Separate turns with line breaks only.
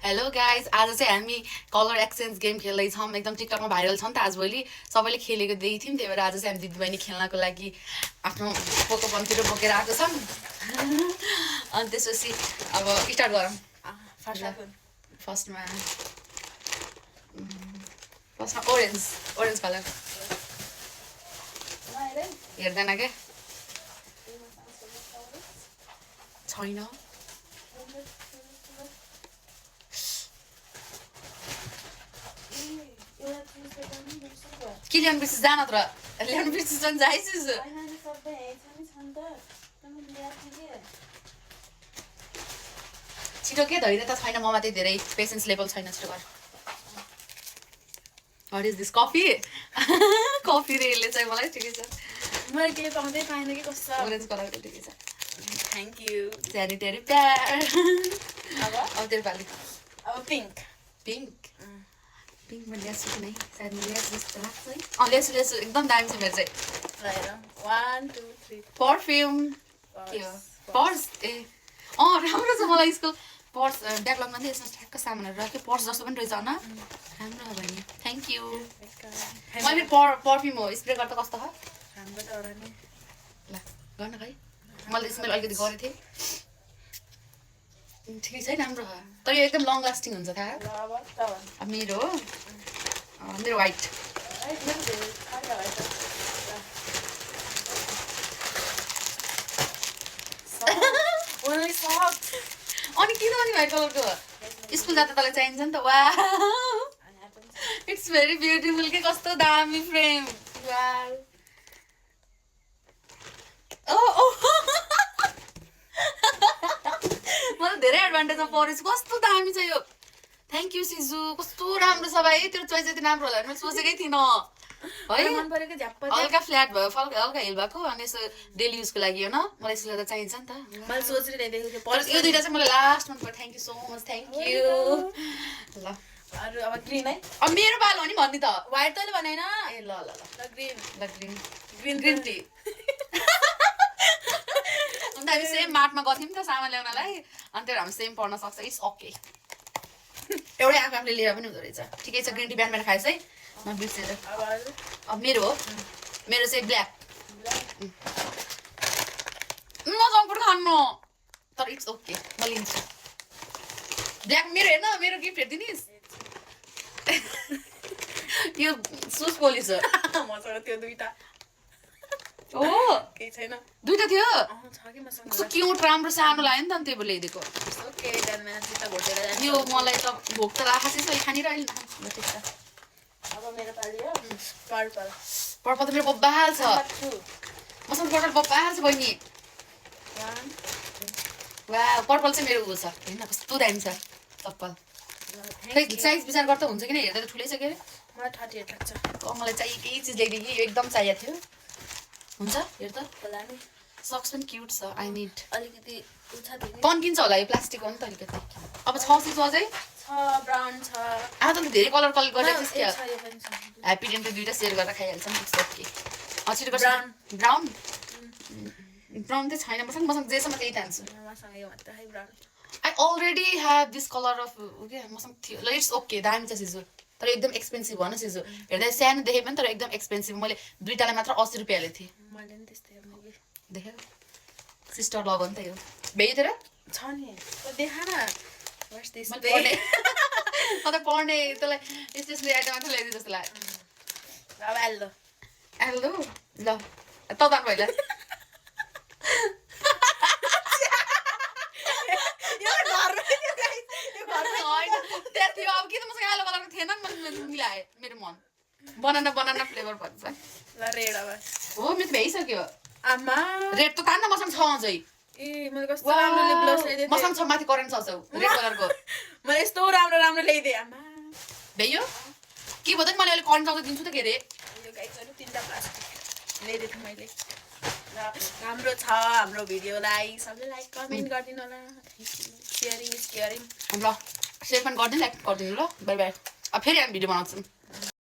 hello guys आज चाहिँ हामी कलर एक्सचेन्ज गेम खेल्दैछौँ एकदम टिकटकमा भाइरल छ नि त आजभोलि सबैले खेलेको देखेको थियौँ त्यही भएर आज चाहिँ हामी दिदीबहिनी खेल्नको लागि आफ्नो पोकोपनतिर बोकेर आएको छौँ अनि त्यसपछि अब स्टार्ट गरौँ फर्स्टमा ओरेन्ज कलर हेर्दैन क्या छैन के ल्याउनु बिर्सिस जान तर ल्याउनु बिर्सिस भने जाइसिस छिटो के धैर्य त छैन ममा त्यही धेरै पेसेन्स लेभल छैन छिटो गर what is this coffee coffee रे यसले चाहिँ मलाई ठिकै छ
मैले के पाउँदै पाएन कि कस्तो
ओरेन्ज कलरको ठिकै छ
थ्याङ्क यू
स्यानिटरी प्याड
अब
तेरो पालि
अब पिङ्क
पिङ्क पिङ्कमा ल्यासु नै सायद ल्यास जस्तो लाग्छ है ल्यासु एकदम दामी छ मेरो चाहिँ
हेर 1 2 3
पर्फ्युम के हो पर्स ए राम्रो छ मलाई स्कुल पर्स ब्याकलगमा चाहिँ यसमा ठ्याक्क सामानहरू राख्यो पर्स जस्तो पनि रहेछ होइन राम्रो हो भने थ्याङ्क यू मैले पर्फ्युम हो स्प्रे गर्दा कस्तो छ ल गर्न खै मैले स्मेल अलिकति गरेको थिएँ ठिकै छ है राम्रो छ तर यो एकदम लङ लास्टिङ हुन्छ थाहा मेरो मेरो वाइट अनि किन अनि व्हाइट कलरको स्कुल जाँदा तँलाई चाहिन्छ नि त वा इट्स भेरी ब्युटिफुल के कस्तो दामी फ्रेम मलाई धेरै एडभान्टेजमा परेछ कस्तो दामी छ यो थ्याङ्क यू सिजु कस्तो राम्रो छ भाइ तेरो चोइस यति राम्रो होला मैले सोचेकै थिइनँ है
मन परेको झ्याप्प
हल्का फ्ल्याट भयो हल्का हिल भएको अनि यसो डेली युजको लागि हो न मलाई यसो त चाहिन्छ नि त
मैले सोचिरहेको थिएँ
तर यो दुइटा चाहिँ मलाई लास्ट मन पर्यो thank you so much thank you ल
अरू अब ग्रिन है
अब मेरो पालो हो नि भन्ने त
व्हाइट तैँले भनेन
ए ल ल ल
ग्रिन
ग्रिन ग्रिन टी अन्त हामी सेम मार्टमा गएको थियौँ नि त सामान ल्याउनलाई अनि त्यो हामी सेम पढ्न सक्छ इट्स ओके एउटै आफूले लिएर पनि हुँदो रहेछ ठिकै छ ग्रिन टी बिहान बिहान खाएछ है म बिर्सेर अब मेरो हो मेरो चाहिँ ब्ल्याक म जङ्कफुड खानु तर इट्स ओके म लिन्छु ब्ल्याक मेरो हेर्न मेरो गिफ्ट हेरिदिनिस् यो सुज पोलिस हो
मसँग त्यो दुईटा
ओ
केही छैन
दुईटा थियो
छ कि मसँग
कस्तो क्युट राम्रो सानो लाग्यो नि त त्यही भएर ल्याइदिएको
ओके जानमा जुत्ता घोटेर
यो मलाई त भोक त लाग्छ यसो खानिरहेको ल ठिक छ
अब मेरो पाली हो पर्पल
पर्पल त मेरो बब्बाल छ मसँग पर्पल बब्बाल छ बहिनी वा पर्पल चाहिँ मेरो उयो छ होइन कस्तो दामी छ चप्पल खै साइज विचार गर्दा हुन्छ कि हेर्दा त ठुलै छ के
मलाई 38 लाग्छ
मलाई चाहिएकै चिज ल्याइदियो कि यो एकदम चाहिएको थियो हुन्छ हेर त सक्स पनि क्युट छ आई निड
अलिकति
तन्किन्छ होला यो प्लास्टिक हो नि त अलिकति अब 6 सिज अझै
ब्राउन छ
आज त धेरै कलर गरेर
छ यो पनि छ
ह्याप्पी डेन त दुईटा सेयर गरेर खाइहाल्छौँ इट्स ओके छिटो गर्छ
ब्राउन
ब्राउन ब्राउन चाहिँ छैन मसँग जेसम्म त्यही तान्छु
मसँग यो मात्र है brown
I already have this colour of के मसँग थियो ल इट्स ओके दामी छ सिजु तर एकदम एक्सपेन्सिभ हो न सिजु हेर्दा सानो देखे पनि तर एकदम एक्सपेन्सिभ मैले दुईटालाई मात्र 80 रुपियाँ हालेको थिएँ
मैले पनि त्यस्तै
देखेँ सिस्टर लग हो नि त यो भेइ तेरो
छ नि देखा न वाट्स दिस
अन्त पढ्ने तँलाई स्टेसनरी आइटम मात्र ल्याइदियो जस्तो लाग्यो
अब एल्दो
एल्दो ल त पहिला अब के त मसँग आलु कलरको थिएन नि मैले मिलाएँ मेरो मन बनाना फ्लेभर भन्छ
ल रेड अब
हो मेरो भ्याइसक्यो
आमा
रेड त तान्न मसँग छ अझै
ए मैले कस्तो राम्रो लिप ग्लोस ल्याइदिए
मसँग छ माथि करेन्ट छ रेड कलरको
मैले यस्तो राम्रो ल्याइदिए आमा
भ्याइयो के भन्दा मैले अहिले करेन्ट चाउँछ दिन्छु त के अरे
यो गाइसहरु तीनटा प्लास्टिक ल्याइदिएको मैले राम्रो छ हाम्रो भिडियोलाई सबैले लाइक कमेन्ट गरिदिनु होला शेयरिङ इज केयरिङ
ल सेयर पनि गरिदिनु लाइक गरिदिनु ल बाई बाई अब फेरि हामी भिडियो बनाउँछौँ